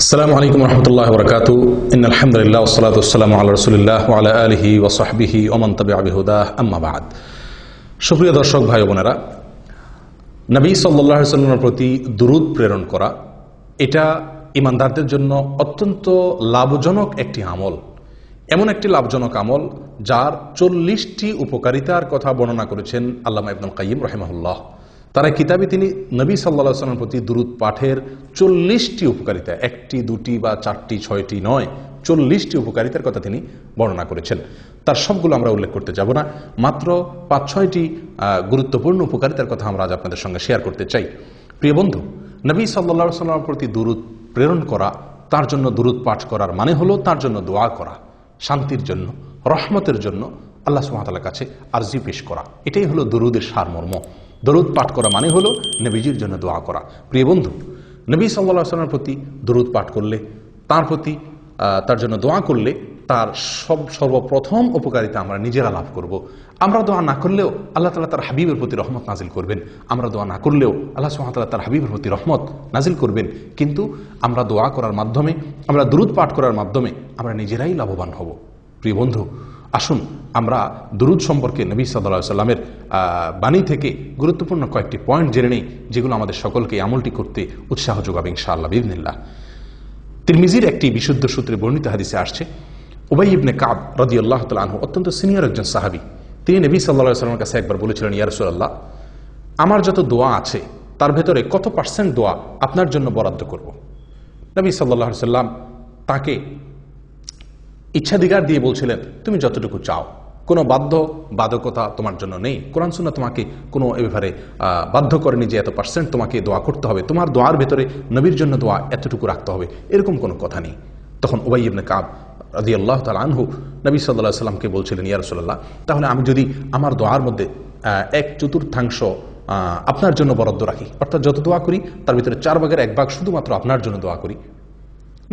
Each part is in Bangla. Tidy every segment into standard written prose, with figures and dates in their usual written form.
আসসালামু আলাইকুম রহমতুল্লাহ বরকাতু ইন্নাল হামদুলিল্লাহ ওয়াসসালাতু ওয়াসসালামু আলা রাসূলিল্লাহ ওয়া আলা আলিহি ওয়া সাহবিহি ওয়া মান তাবি'a বিহুদাহ আম্মা বা'দ। সুপ্রিয় দর্শক ভাই ও বোনেরা, নবী সাল্লাল্লাহু আলাইহি ওয়াসাল্লামের প্রতি দুরূদ প্রেরণ করা এটা ঈমানদারদের জন্য অত্যন্ত লাভজনক একটি আমল। এমন একটি লাভজনক আমল যার 40টি উপকারিতার কথা বর্ণনা করেছেন আল্লামা ইবনুল কাইয়্যিম রাহিমাহুল্লাহ। তার কিতাবে তিনি নবী সাল্লাল্লাহু আলাইহি ওয়াসাল্লামের প্রতি দুরূদ পাঠের 40টি উপকারিতা, একটি দুটি বা চারটি ছয়টি নয়, 40টি উপকারিতার কথা তিনি বর্ণনা করেছেন। তার সবগুলো আমরা উল্লেখ করতে যাব না, মাত্র 5-6টি গুরুত্বপূর্ণ উপকারিতার কথা আমরা আজ আপনাদের সঙ্গে শেয়ার করতে চাই। প্রিয় বন্ধু, নবী সাল্লাল্লাহু আলাইহি ওয়াসাল্লামের প্রতি দুরূদ প্রেরণ করা, তার জন্য দুরূদ পাঠ করার মানে হলো তার জন্য দোয়া করা, শান্তির জন্য, রহমতের জন্য আল্লাহ সুবহানাহু ওয়া তাআলার কাছে আরজি পেশ করা। এটাই হলো দুরূদের সারমর্ম। দরুদ পাঠ করা মানে হলো নবীজির জন্য দোয়া করা। প্রিয় বন্ধু, নবী সাল্লাল্লাহু আলাইহি ওয়াসাল্লামের প্রতি দরুদ পাঠ করলে, তার প্রতি তার জন্য দোয়া করলে তার সর্বপ্রথম উপকারিতা আমরা নিজেরা লাভ করব। আমরা দোয়া না করলেও আল্লাহ তাআলা তার হাবিবের প্রতি রহমত নাজিল করবেন। আমরা দোয়া না করলেও আল্লাহ সুবহানাহু ওয়া তাআলা তার হাবিবের প্রতি রহমত নাজিল করবেন। কিন্তু আমরা দোয়া করার মাধ্যমে, আমরা দরুদ পাঠ করার মাধ্যমে আমরা নিজেরাই লাভবান হব। প্রিয় বন্ধু, আসুন আমরা দুরূদ সম্পর্কে নবী সাল্লাল্লাহু আলাইহি ওয়াসাল্লামের বাণী থেকে গুরুত্বপূর্ণ কয়েকটি পয়েন্ট জেনে নেই, যেগুলো আমাদের সকলকে আমলটি করতে উৎসাহ যোগাবে ইনশাআল্লাহ বিইذنিল্লাহ। তিরমিজির একটি বিশুদ্ধ সূত্রে বর্ণিত হাদিসে আসছে, উবাই ইবনে কাব রাদিয়াল্লাহু তাআলা আনহু অত্যন্ত সিনিয়র একজন সাহাবী। তিনি নবী সাল্লাল্লাহু আলাইহি ওয়াসাল্লামের কাছে একবার বলেছিলেন, ইয়া রাসূলুল্লাহ, আমার যত দোয়া আছে তার ভেতরে কত % দোয়া আপনার জন্য বরাদ্দ করব? নবী সাল্লাল্লাহু আলাইহি ওয়াসাল্লাম তাকে ইচ্ছাধিকার দিয়ে বলছিলেন, তুমি যতটুকু চাও, কোনো বাধ্যকতা তোমার জন্য নেই। কোরআন সুন্নাহ তোমাকে কোনো এ ব্যাপারে বাধ্য করেনি যে এত % তোমাকে দোয়া করতে হবে, তোমার দোয়ার ভেতরে নবীর জন্য দোয়া এতটুকু রাখতে হবে, এরকম কোনো কথা নেই। তখন উবাই ইবনে কাব রাদিয়াল্লাহু তাআলা আনহু নবী সাল্লাল্লাহু আলাইহি ওয়াসাল্লামকে বলছিলেন, ইয়া রাসূলুল্লাহ, তাহলে আমি যদি আমার দোয়ার মধ্যে 1/4 আপনার জন্য বরাদ্দ রাখি, অর্থাৎ যত দোয়া করি তার ভিতরে 4/1 শুধুমাত্র আপনার জন্য দোয়া করি।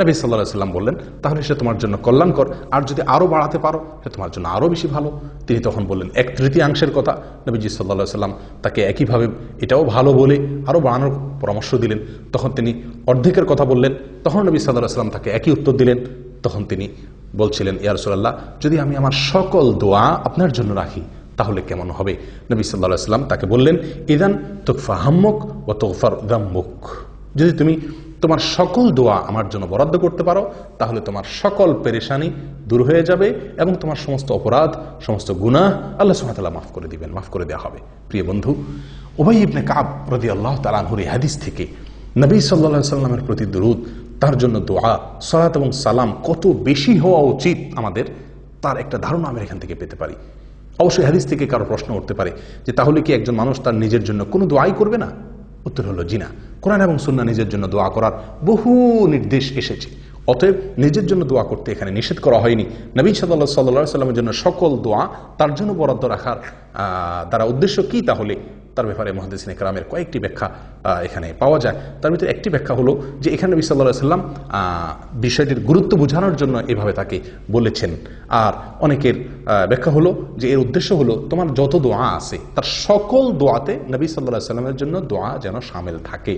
নবী সাল্লাল্লাহু আলাইহি ওয়াসাল্লাম বললেন, তাহলে সে তোমার জন্য কল্যাণকর, আর যদি আরও বাড়াতে পারো সে তোমার জন্য আরও বেশি ভালো। তিনি তখন বললেন 1/3 কথা। নবীজি সাল্লাল্লাহু আলাইহি ওয়াসাল্লাম তাকে একইভাবে এটাও ভালো বলে আরও বাড়ানোর পরামর্শ দিলেন। তখন তিনি অর্ধেকের কথা বললেন। তখন নবী সাল্লাল্লাহু আলাইহি ওয়াসাল্লাম তাকে একই উত্তর দিলেন। তখন তিনি বলছিলেন, ইয়া রাসূলুল্লাহ, যদি আমি আমার সকল দোয়া আপনার জন্য রাখি তাহলে কেমন হবে? নবী সাল্লাল্লাহু আলাইহি ওয়াসাল্লাম তাকে বললেন, ইযান তুকফা হাম্মুক ওয়া তুগফার যাম্মুক। যদি তুমি তোমার সকল দোয়া আমার জন্য বরাদ্দ করতে পারো তাহলে তোমার সকল পেরেশানি দূর হয়ে যাবে এবং তোমার সমস্ত অপরাধ, সমস্ত গুনাহ আল্লাহ সুবহানাহু ওয়া তাআলা মাফ করে দিবেন, মাফ করে দেওয়া হবে। প্রিয় বন্ধু, উবাই ইবনে কাব রাদিয়াল্লাহু তাআলা আনহুর এই হাদিস থেকে নবী সাল্লাল্লাহু আলাইহি ওয়াসাল্লামের প্রতি দুরূদ, তার জন্য দোয়া, সালাত এবং সালাম কত বেশি হওয়া উচিত আমাদের, তার একটা ধারণা আমরা এখান থেকে পেতে পারি। অবশ্যই হাদিস থেকে কারো প্রশ্ন উঠতে পারে যে তাহলে কি একজন মানুষ তার নিজের জন্য কোনো দোয়াই করবে না? উত্তর হলো জি না। কোরআন এবং সুন্নাহ নিজের জন্য দোয়া করার বহু নির্দেশ এসেছে। অতএব নিজের জন্য দোয়া করতে এখানে নিষেধ করা হয়নি। নবী সাল্লাল্লাহু আলাইহি ওয়াসাল্লামের জন্য সকল দোয়া তার জন্য বরাদ্দ রাখার দ্বারা উদ্দেশ্য কি, তাহলে তার ব্যাপারে মুহাদ্দিসিনে কেরামের কয়েকটি ব্যাখ্যা এখানে পাওয়া যায়। তার ভিতরে একটি ব্যাখ্যা হলো যে এখানে নবী সাল্লাল্লাহু আলাইহি ওয়াসাল্লাম বিষয়টির গুরুত্ব বোঝানোর জন্য এভাবে তাকে বলেছেন। আর অনেকের ব্যাখ্যা হলো যে এর উদ্দেশ্য হলো তোমার যত দোয়া আছে তার সকল দোয়াতে নবী সাল্লাল্লাহু আলাইহি ওয়াসাল্লামের জন্য দোয়া যেন শামিল থাকে,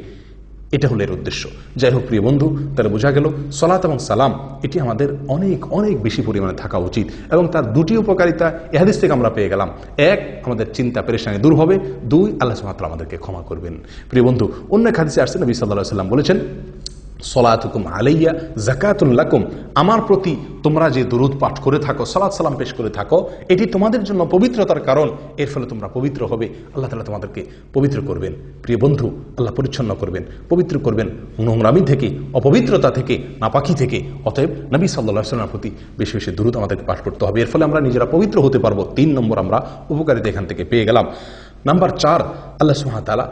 এটা হলো এর উদ্দেশ্য। যাই হোক প্রিয় বন্ধু, তাহলে বোঝা গেল সালাত এবং সালাম এটি আমাদের অনেক অনেক বেশি পরিমাণে থাকা উচিত এবং তার দুটি উপকারিতা এই হাদিস থেকে আমরা পেয়ে গেলাম। 1, আমাদের চিন্তা পেরেশানি দূর হবে। 2, আল্লাহ সুবহানাহু ওয়া তাআলা আমাদেরকে ক্ষমা করবেন। প্রিয় বন্ধু, অন্য এক হাদিসে আসছে নবী সাল্লাল্লাহু আলাইহি ওয়াসাল্লাম বলেছেন, সলাতুকুম আলাইয়া যাকাতুল লাকুম, আমার প্রতি তোমরা যে দুরূদ পাঠ করে থাকো, সালাত সালাম পেশ করে থাকো, এটি তোমাদের জন্য পবিত্রতার কারণ। এর ফলে তোমরা পবিত্র হবে, আল্লাহ তাআলা তোমাদেরকে পবিত্র করবেন। প্রিয় বন্ধু, আল্লাহ পরিচ্ছন্ন করবেন, পবিত্র করবেন নোংরামি থেকে, অপবিত্রতা থেকে, নাপাকি থেকে। অতএব নবী সাল্লাল্লাহু আলাইহি ওয়াসাল্লামের প্রতি বেশি বেশি দুরূদ আমাদেরকে পাঠ করতে হবে। এর ফলে আমরা নিজেরা পবিত্র হতে পারবো। 3 নম্বর আমরা উপকারিতা এখান থেকে পেয়ে গেলাম। নাম্বার 4, আল্লাহ সুবহানাহু ওয়া তাআলা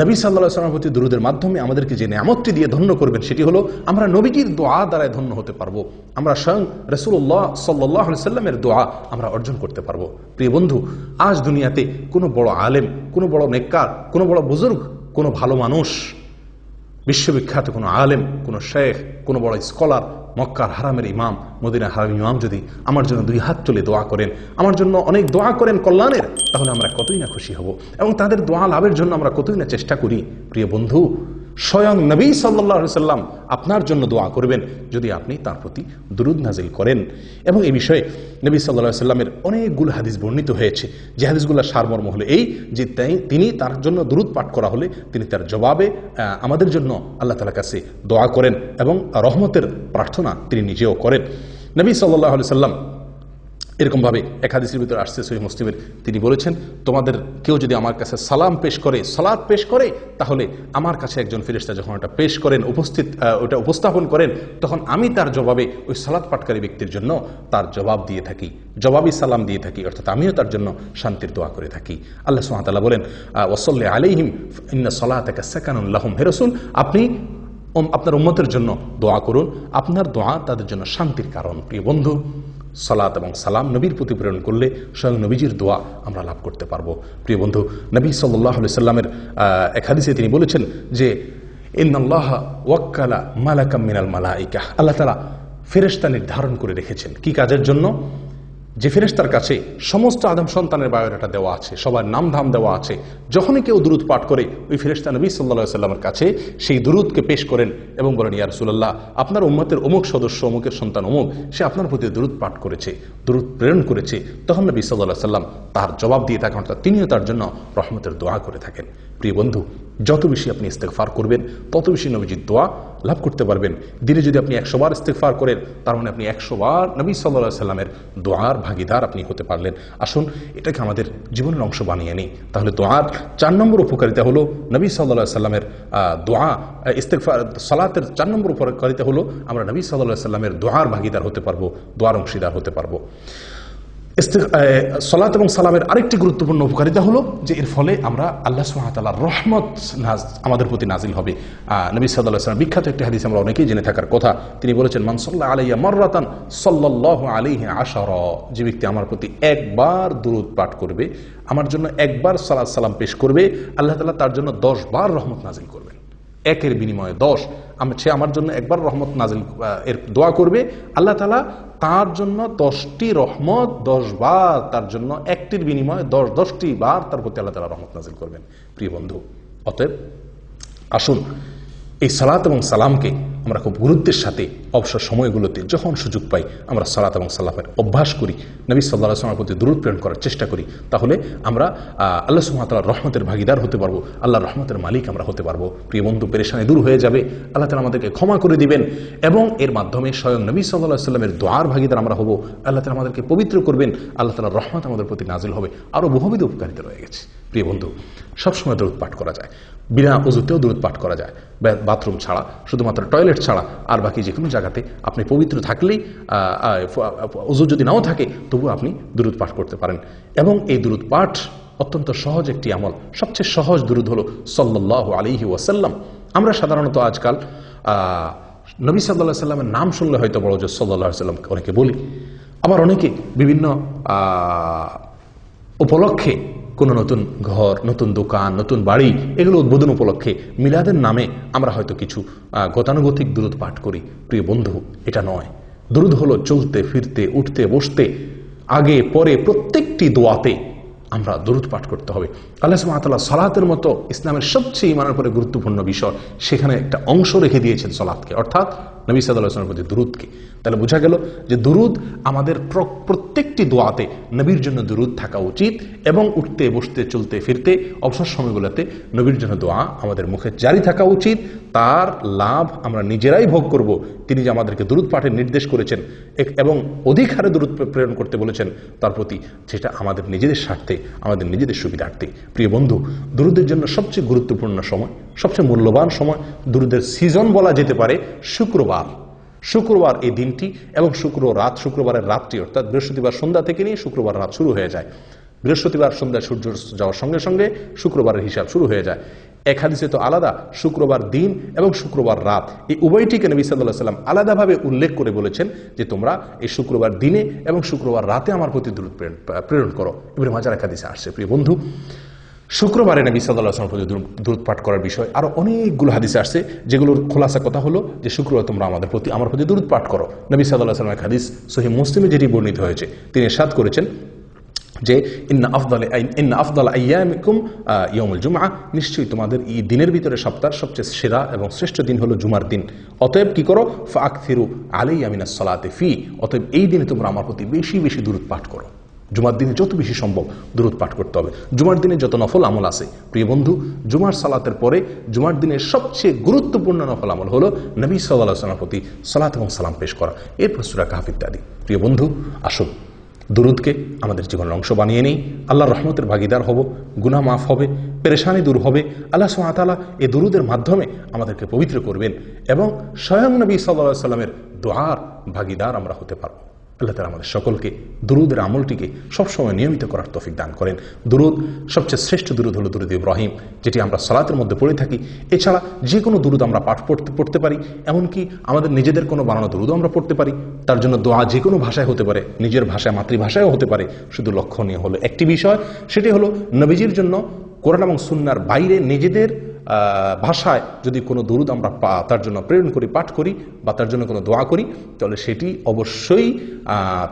নবী সাল্লাল্লাহু আলাইহি ওয়াসাল্লামের প্রতি দুরূদের মাধ্যমে আমাদেরকে যে নিয়ামতটি দিয়ে ধন্য করবেন সেটি হলো আমরা নবীজির দোয়া দ্বারাই ধন্য হতে পারবো। আমরা স্বয়ং রাসূলুল্লাহ সাল্লাল্লাহু আলাইহি ওয়াসাল্লামের দোয়া আমরা অর্জন করতে পারবো। প্রিয় বন্ধু, আজ দুনিয়াতে কোনো বড় আলেম, কোনো বড় নেককার, কোনো বড় বুজুর্গ, কোনো ভালো মানুষ, বিশ্ববিখ্যাত কোনো আলেম, কোনো শেখ, কোনো বড় স্কলার, মক্কার হারামের ইমাম, মদিনার হারামের ইমাম যদি আমার জন্য 2 হাত তুলে দোয়া করেন, আমার জন্য অনেক দোয়া করেন কল্যাণের, তাহলে আমরা কতই না খুশি হব এবং তাদের দোয়া লাভের জন্য আমরা কতই না চেষ্টা করি। প্রিয় বন্ধু, স্বয়ং নবী সাল্লাল্লাহু আলাইহি সাল্লাম আপনার জন্য দোয়া করবেন যদি আপনি তার প্রতি দুরূদ নাজিল করেন। এবং এই বিষয়ে নবী সাল্লাল্লাহু আলাইহি সাল্লামের অনেকগুলো হাদিস বর্ণিত হয়েছে, যে হাদিসগুলোর সারমর্ম হলো এই যে তিনি তার জন্য দুরূদ পাঠ করা হলে তিনি তার জবাবে আমাদের জন্য আল্লাহ তাআলার কাছে দোয়া করেন এবং রহমতের প্রার্থনা তিনি নিজেও করেন। নবী সাল্লাল্লাহু আলাইহি সাল্লাম এরকমভাবে এক হাদিসের ভিতরে আসছে সহিহ মুসলিমের, তিনি বলেছেন, তোমাদের কেউ যদি আমার কাছে সালাম পেশ করে, সালাত পেশ করে, তাহলে আমার কাছে একজন ফেরেশতা যখন ওটা পেশ করেন, ওটা উপস্থাপন করেন, তখন আমি তার জবাবে ওই সালাত পাঠকারী ব্যক্তির জন্য তার জবাব দিয়ে থাকি, জবাবি সালাম দিয়ে থাকি, অর্থাৎ আমিও তার জন্য শান্তির দোয়া করে থাকি। আল্লাহ সুবহানাহু ওয়া তাআলা বলেন, ওয়াসাল্লি আলাইহিম ইন্না সালাতাকা সাকানুন লাহুম। হে রাসূল, আপনি আপনার উম্মতের জন্য দোয়া করুন, আপনার দোয়া তাদের জন্য শান্তির কারণ। প্রিয় বন্ধু, সালাত এবং সালাম নবীর প্রতি প্রেরণ করলে স্বয়ং নবীজির দোয়া আমরা লাভ করতে পারবো। প্রিয় বন্ধু, নবী সাল্লাল্লাহু আলাইহি সাল্লামের এক হাদিসে তিনি বলেছেন যে ইন্নাল্লাহা ওয়াক্কালা মালাকাম মিনাল মালাইকা, আল্লাহ তাআলা ফেরেশতা নির্ধারণ করে রেখেছেন কি কাজের জন্য? যে ফেরেশতার কাছে সমস্ত আদম সন্তানের বায়োডাটা দেওয়া আছে, সবার নাম ধাম দেওয়া আছে। যখনই কেউ দুরূদ পাঠ করে, ওই ফেরেশতা নবী সাল্লাল্লাহু আলাইহি সাল্লামের কাছে সেই দুরূদকে পেশ করেন এবং বলেন, ইয়া রাসূলুল্লাহ, আপনার উম্মতের অমুক সদস্য, অমুকের সন্তান অমুক, সে আপনার প্রতি দুরূদ পাঠ করেছে, দুরূদ প্রেরণ করেছে। তখন নবী সাল্লাল্লাহু আলাইহি সাল্লাম তার জবাব দিয়ে থাকেন, অর্থাৎ তিনিও তার জন্য রহমতের দোয়া করে থাকেন। প্রিয় বন্ধু, যত বেশি আপনি ইস্তেগফার করবেন, তত বেশি নবীজির দোয়া লাভ করতে পারবেন। দিনে যদি আপনি 100 বার ইস্তেগফার করেন, তার মানে আপনি 100 বার নবী সাল্লাল্লাহু আলাইহি সাল্লামের দোয়ার ভাগীদার আপনি হতে পারলেন। আসুন এটাকে আমাদের জীবনের অংশ বানিয়ে নিই। তাহলে দোয়ার 4 নম্বর উপকারিতা হলো নবী সাল্লাল্লাহু আলাইহি সাল্লামের দোয়া, ইস্তেগফার, সালাতের 4 নম্বর উপকারিতা হলো আমরা নবী সাল্লাল্লাহু আলাইহি সাল্লামের দোয়ার ভাগীদার হতে পারবো, দোয়ার অংশীদার হতে পারবো। সালাত এবং সালামের আরেকটি গুরুত্বপূর্ণ উপকারিতা হলো যে এর ফলে আমরা আল্লাহ সুবহানাহু ওয়া তাআলার রহমত আমাদের প্রতি নাজিল হবে। নবী সাল্লাল্লাহু আলাইহি ওয়াসাল্লাম বিখ্যাত একটি হাদিস আমরা অনেকেই জেনে থাকার কথা, তিনি বলেছেন, মান সাল্লা আলাইয়া মাররাতান সাল্লাল্লাহু আলাইহি আশারা, যে ব্যক্তি আমার প্রতি একবার দুরূদ পাঠ করবে, আমার জন্য একবার সালাত সালাম পেশ করবে, আল্লাহ তাআলা তার জন্য 10 বার রহমত নাজিল করবেন। একের বিনিময়ে 10, সে আমার জন্য একবার রহমত নাজিল এর দোয়া করবে, আল্লাহ তাআলা তার জন্য 10টি রহমত 10 বার, তার জন্য একটির বিনিময়ে 10টি বার তার প্রতি আল্লাহ তাআলা রহমত নাজিল করবেন। প্রিয় বন্ধু, অতএব আসুন এই সালাত এবং সালামকে আমরা খুব গুরুত্বের সাথে অবসর সময়গুলোতে যখন সুযোগ পাই আমরা সালাত এবং সালামের অভ্যাস করি, নবী সাল্লাল্লাহু আলাইহি ওয়াসাল্লামের প্রতি দুরূদ প্রেরণ করার চেষ্টা করি, তাহলে আমরা আল্লাহ সুবহানাহু ওয়া তাআলার রহমতের ভাগীদার হতে পারবো, আল্লাহর রহমতের মালিক আমরা হতে পারবো। প্রিয় বন্ধু, পেরেশানি দূর হয়ে যাবে, আল্লাহ তাআলা আমাদেরকে ক্ষমা করে দিবেন এবং এর মাধ্যমে স্বয়ং নবী সাল্লাল্লাহু আলাইহি ওয়াসাল্লামের দোয়ার ভাগীদার আমরা হব। আল্লাহ তাআলা আমাদেরকে পবিত্র করবেন, আল্লাহ তাআলার রহমত আমাদের প্রতি নাজিল হবে। আরও বহুবিধ উপকারিতা রয়ে গেছে। প্রিয় বন্ধু, সবসময় দরুদ পাঠ করা যায়, বিনা ওযুতেও দরুদ পাঠ করা যায়, বাথরুম ছাড়া, শুধুমাত্র টয়লেট ছাড়া, আর বাকি যে কোনো জায়গাতে আপনি পবিত্র থাকলেই, ওযু যদি নাও থাকে তবু আপনি দরুদ পাঠ করতে পারেন। এবং এই দরুদ পাঠ অত্যন্ত সহজ একটি আমল। সবচেয়ে সহজ দরুদ হলো সাল্লাল্লাহু আলাইহি ওয়াসাল্লাম। আমরা সাধারণত আজকাল নবী সাল্লাল্লাহু আলাইহি ওয়াসাল্লামের নাম শুনলে হয়তো বড় যে সাল্লাল্লাহু আলাইহি ওয়াসাল্লাম অনেকে বলি, আবার অনেকে বিভিন্ন উপলক্ষে কোনো নতুন ঘর, নতুন দোকান, নতুন বাড়ি, এগুলো উদ্বোধন উপলক্ষে মিলাদের নামে আমরা হয়তো কিছু গতানুগতিক দুরূদ পাঠ করি। প্রিয় বন্ধু, এটা নয়। দুরূদ হলো চলতে ফিরতে, উঠতে বসতে, আগে পরে প্রত্যেকটি দোয়াতে আমরা দুরূদ পাঠ করতে হবে। আল্লাহ সুবহানাহু ওয়া তাআলা সালাতের মতো ইসলামের সবচেয়ে ঈমানের পরে গুরুত্বপূর্ণ বিষয়, সেখানে একটা অংশ রেখে দিয়েছেন সালাতকে, অর্থাৎ নবী সাল্লাল্লাহু আলাইহি ওয়াসাল্লামের প্রতি দুরূদকে। তাহলে বোঝা গেল যে দুরূদ আমাদের প্রত্যেকটি দোয়াতে নবীর জন্য দুরূদ থাকা উচিত এবং উঠতে বসতে চলতে ফিরতে অবসর সময়গুলোতে নবীর জন্য দোয়া আমাদের মুখে জারি থাকা উচিত। তার লাভ আমরা নিজেরাই ভোগ করব। তিনি যে আমাদেরকে দুরূদ পাঠের নির্দেশ করেছেন এবং অধিক হারে দুরূদ প্রেরণ করতে বলেছেন তার প্রতি, যেটা আমাদের নিজেদের স্বার্থে, আমাদের নিজেদের সুবিধার্থে। প্রিয় বন্ধু, দুরূদের জন্য সবচেয়ে গুরুত্বপূর্ণ সময়, সবচেয়ে মূল্যবান সময়, দুরূদের সিজন বলা যেতে পারে শুক্রবার এই দিনটি এবং শুক্রবারের রাতটি, অর্থাৎ বৃহস্পতিবার সন্ধ্যা থেকে নিয়ে শুক্রবার রাত শুরু হয়ে যায়। বৃহস্পতিবার সন্ধ্যায় সূর্য যাওয়ার সঙ্গে সঙ্গে শুক্রবারের হিসাব শুরু হয়ে যায়। এক হাদিসে তো আলাদা শুক্রবার দিন এবং শুক্রবার রাত, এই উভয়টিকে নবী সাল্লাল্লাহু আলাইহি ওয়াসাল্লাম আলাদাভাবে উল্লেখ করে বলেছেন যে তোমরা এই শুক্রবার দিনে এবং শুক্রবার রাতে আমার প্রতি দুরূদ প্রেরণ করো। ইবনে মাজাহ এক হাদিসে আসছে। প্রিয় বন্ধু, শুক্রবারে নবী সাল্লাল্লাহু আলাইহি ওয়াসাল্লামের প্রতি দুরূদ পাঠ করার বিষয় আরো অনেকগুলো হাদিসে আসছে, যেগুলোর খোলাসা কথা হলো যে শুক্রবার তোমরা আমার প্রতি দুরূদ পাঠ করো। নবী সাল্লাল্লাহু আলাইহি ওয়াসাল্লামের হাদিস সহিহ মুসলিমে যেটি বর্ণিত হয়েছে, তিনি ইরশাদ করেছেন যে ইন্না আফদাল আইয়ামিকুম ইয়াউমুল জুমআ, নিশ্চয়ই তোমাদের এই দিনের ভিতরে সপ্তাহের সবচেয়ে সেরা এবং শ্রেষ্ঠ দিন হলো জুমার দিন। অতএব কি করো, ফাআকথিরু আলাইয়া মিনাস সালাতি ফি, অতএব এই দিনে তোমরা আমার প্রতি বেশি বেশি দুরূদ পাঠ করো। জুমার দিনে যত বেশি সম্ভব দুরূদ পাঠ করতে হবে। জুমার দিনে যত নফল আমল আছে প্রিয় বন্ধু, জুমার সালাতের পরে জুমার দিনের সবচেয়ে গুরুত্বপূর্ণ নফল আমল হলো নবী সাল্লাল্লাহু আলাইহি ওয়াসাল্লামের প্রতি সালাত এবং সালাম পেশ করা, এরপর সূরা কাহফ ইত্যাদি। প্রিয় বন্ধু, আসুন দুরূদকে আমাদের জীবনের অংশ বানিয়ে নেই, আল্লাহর রহমতের ভাগিদার হব, গুনাহ মাফ হবে, পেরেশানি দূর হবে। আল্লাহ সুবহানাহু ওয়া তাআলা এই দুরূদের মাধ্যমে আমাদেরকে পবিত্র করবেন এবং স্বয়ং নবী সাল্লাল্লাহু আলাইহি ওয়াসাল্লামের দোয়ার ভাগিদার আমরা হতে পারব। আল্লাহ তাআলা আমাদের সকলকে দুরূদের আমলটিকে সবসময় নিয়মিত করার তৌফিক দান করেন। দুরূদ, সবচেয়ে শ্রেষ্ঠ দুরূদ হলো দুরূদ ইব্রাহিম, যেটি আমরা সালাতের মধ্যে পড়ে থাকি। এছাড়া যে কোনো দুরূদ আমরা পাঠ পড়তে পারি, এমনকি আমাদের নিজেদের কোনো বানানো দুরূদও আমরা পড়তে পারি। তার জন্য দোয়া যে কোনো ভাষায় হতে পারে, নিজের ভাষায় মাতৃভাষায়ও হতে পারে। শুধু লক্ষণীয় হলো একটি বিষয়, সেটি হলো নবীজির জন্য কোরআন এবং সুন্নাহর বাইরে নিজেদের ভাষায় যদি কোনো দুরূদ আমরা তার জন্য প্রেরণ করি, পাঠ করি বা তার জন্য কোনো দোয়া করি, তাহলে সেটি অবশ্যই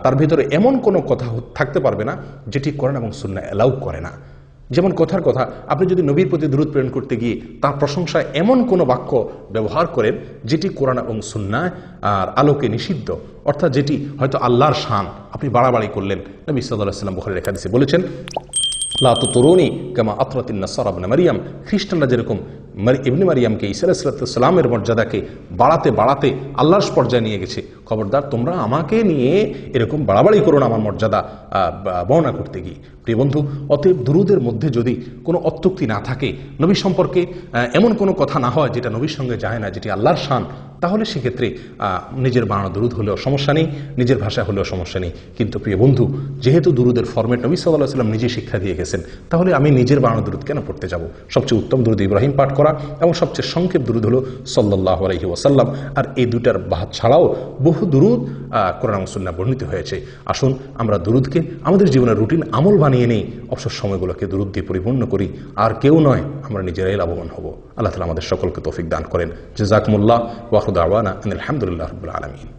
তার ভিতরে এমন কোনো কথা থাকতে পারবে না যেটি কোরআন এবং সুন্নাহ অ্যালাউ করে না। যেমন কথার কথা, আপনি যদি নবীর প্রতি দুরূদ প্রেরণ করতে গিয়ে তার প্রশংসায় এমন কোনো বাক্য ব্যবহার করেন যেটি কোরআন এবং সুন্নাহ আর আলোকে নিষিদ্ধ, অর্থাৎ যেটি হয়তো আল্লাহর শান, আপনি বাড়াবাড়ি করলেন। নবী সাল্লাল্লাহু আলাইহি ওয়াসাল্লাম বুখারীর এক হাদিসে বলেছেন, লা তুতরুনি কামা আতরাতিন নাসারা ইবনে মারইয়াম, খ্রিস্টানরা যেরকম ইবনে মারইয়ামকে ঈসা আলাইহিস সালামের মর্যাদাকে বাড়াতে বাড়াতে আল্লাহর পর্যায়ে নিয়ে গেছে, খবরদার তোমরা আমাকে নিয়ে এরকম বাড়াবাড়ি করো না আমার মর্যাদা বর্ণনা করতে গিয়ে। প্রিয় বন্ধু, অতএব দুরূদের মধ্যে যদি কোনো অত্যুক্তি না থাকে, নবী সম্পর্কে এমন কোনো কথা না হয় যেটা নবীর সঙ্গে যায় না, যেটি আল্লাহর শান, তাহলে সেক্ষেত্রে নিজের বানানো দুরূদ হলেও সমস্যা নেই, নিজের ভাষা হলেও সমস্যা নেই। কিন্তু প্রিয় বন্ধু, যেহেতু দুরূদের ফরম্যাট নবী সাল্লাল্লাহু আলাইহি ওয়াসাল্লাম নিজে শিক্ষা দিয়ে গেছেন, তাহলে আমি নিজের বানানো দুরূদ কেন পড়তে যাব? সবচেয়ে উত্তম দুরূদ ইব্রাহিম পাঠ করা এবং সবচেয়ে সংক্ষেপ দুরূদ হলো সাল্লাল্লাহু আলাইহি ওয়াসাল্লাম। আর এই দুটার বাদ ছাড়াও বহু দুরূদ কোরআন এবং সুন্নাহ বর্ণিত হয়েছে। আসুন আমরা দুরূদকে আমাদের জীবনের রুটিন আমল বানিয়ে নেই, অবসর সময়গুলোকে দুরূদ দিয়ে পরিপূর্ণ করি। আর কেউ নয়, আমরা নিজেরাই লাভবান হব। আল্লাহ তাআলা আমাদের সকলকে তৌফিক দান করেন। জাযাকুমুল্লাহ ওয়া আখিরু দাওয়ানা আনিল হামদুলিল্লাহি রাব্বিল আলামিন।